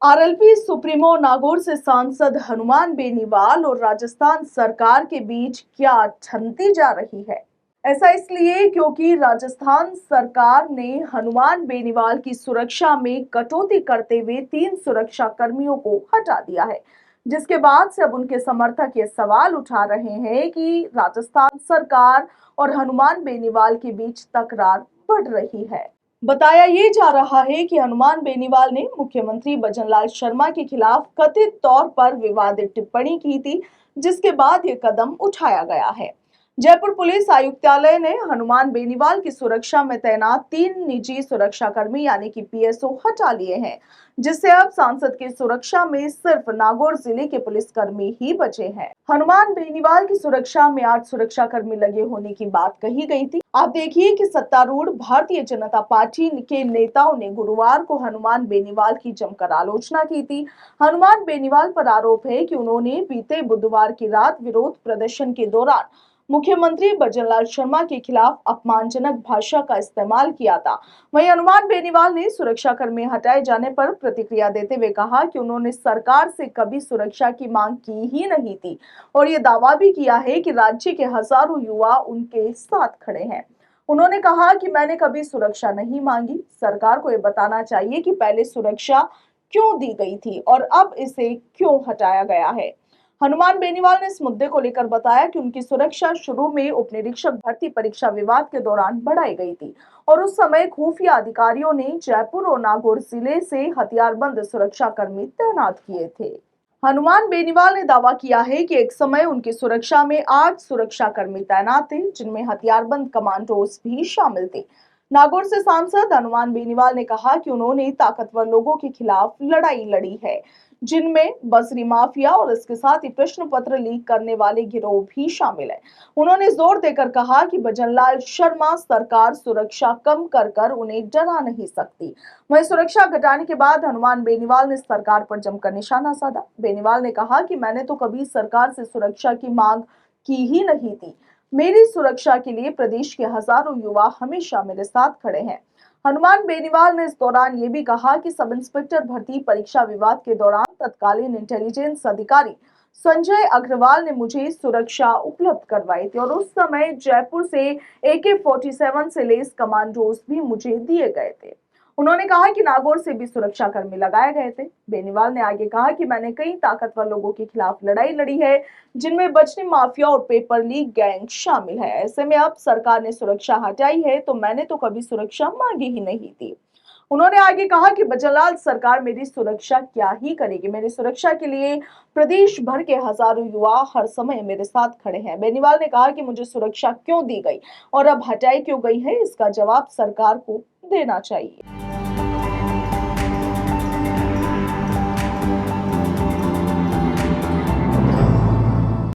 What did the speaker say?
RLP supremo Nagaur से सांसद हनुमान बेनीवाल और राजस्थान सरकार के बीच क्या ठनती जा रही है। ऐसा इसलिए क्योंकि राजस्थान सरकार ने हनुमान बेनीवाल की सुरक्षा में कटौती करते हुए 3 सुरक्षा कर्मियों को हटा दिया है, जिसके बाद से अब उनके समर्थक ये सवाल उठा रहे हैं कि राजस्थान सरकार और हनुमान बेनीवाल के बीच तकरार बढ़ रही है। बताया ये जा रहा है कि हनुमान बेनीवाल ने मुख्यमंत्री भजनलाल शर्मा के खिलाफ कथित तौर पर विवादित टिप्पणी की थी, जिसके बाद ये कदम उठाया गया है। जयपुर पुलिस आयुक्तालय ने हनुमान बेनीवाल की सुरक्षा में तैनात 3 निजी सुरक्षाकर्मी यानी कि पीएसओ हटा लिए हैं, जिससे अब सांसद की सुरक्षा में सिर्फ नागौर जिले के पुलिसकर्मी ही बचे हैं। हनुमान बेनीवाल की सुरक्षा में 8 सुरक्षाकर्मी लगे होने की बात कही गई थी। आप देखिए कि सत्तारूढ़ भारतीय जनता पार्टी के नेताओं ने गुरुवार को हनुमान बेनीवाल की जमकर आलोचना की थी। हनुमान बेनीवाल पर आरोप है कि उन्होंने बीते बुधवार की रात विरोध प्रदर्शन के दौरान मुख्यमंत्री भजनलाल शर्मा के खिलाफ अपमानजनक भाषा का इस्तेमाल किया था। वहीं हनुमान बेनीवाल ने सुरक्षाकर्मी हटाए जाने पर प्रतिक्रिया देते हुए कहा कि उन्होंने सरकार से कभी सुरक्षा की मांग की ही नहीं थी और ये दावा भी किया है कि राज्य के हजारों युवा उनके साथ खड़े हैं। उन्होंने कहा कि मैंने कभी सुरक्षा नहीं मांगी। सरकार को ये बताना चाहिए कि पहले सुरक्षा क्यों दी गई थी और अब इसे क्यों हटाया गया है। हनुमान बेनीवाल ने इस मुद्दे को लेकर बताया कि उनकी सुरक्षा शुरू में उप निरीक्षक भर्ती परीक्षा विवाद के दौरान बढ़ाई गई थी और उस समय खुफिया अधिकारियों ने जयपुर और नागौर जिले से हथियारबंद सुरक्षा कर्मी तैनात किए थे। हनुमान बेनीवाल ने दावा किया है कि एक समय उनकी सुरक्षा में 8 सुरक्षा कर्मी तैनात थे, जिनमें हथियारबंद कमांडोज भी शामिल थे। नागौर से सांसद हनुमान बेनीवाल ने कहा कि उन्होंने ताकतवर लोगों के खिलाफ लड़ाई लड़ी है, जिनमें बसरी माफिया और इसके साथ ही प्रश्न पत्र लीक करने वाले गिरोह भी शामिल है। उन्होंने जोर देकर कहा कि भजनलाल शर्मा सरकार सुरक्षा कम कर कर उन्हें डरा नहीं सकती। वहीं सुरक्षा घटाने के बाद हनुमान बेनीवाल ने सरकार पर जमकर निशाना साधा। बेनीवाल ने कहा कि मैंने तो कभी सरकार से सुरक्षा की मांग की ही नहीं थी। मेरी सुरक्षा के लिए प्रदेश के हजारों युवा हमेशा मेरे साथ खड़े हैं। हनुमान बेनीवाल ने इस दौरान ये भी कहा कि सब इंस्पेक्टर भर्ती परीक्षा विवाद के दौरान तत्कालीन इंटेलिजेंस अधिकारी संजय अग्रवाल ने मुझे सुरक्षा उपलब्ध करवाई थी और उस समय जयपुर से AK-47 से लेस कमांडोज भी मुझे दिए गए थे। उन्होंने कहा कि नागौर से भी सुरक्षा कर्मी लगाए गए थे। बेनीवाल ने आगे कहा कि मैंने कई ताकतवर लोगों के खिलाफ लड़ाई लड़ी है, जिनमें बचनी माफिया और पेपर लीक गैंग शामिल है। ऐसे में अब सरकार ने सुरक्षा हटाई है तो मैंने तो कभी सुरक्षा मांगी ही नहीं थी। उन्होंने आगे कहा कि भजनलाल सरकार मेरी सुरक्षा क्या ही करेगी। मेरी सुरक्षा के लिए प्रदेश भर के हजारों युवा हर समय मेरे साथ खड़े हैं। बेनीवाल ने कहा कि मुझे सुरक्षा क्यों दी गई और अब हटाई क्यों गई है, इसका जवाब सरकार को देना चाहिए।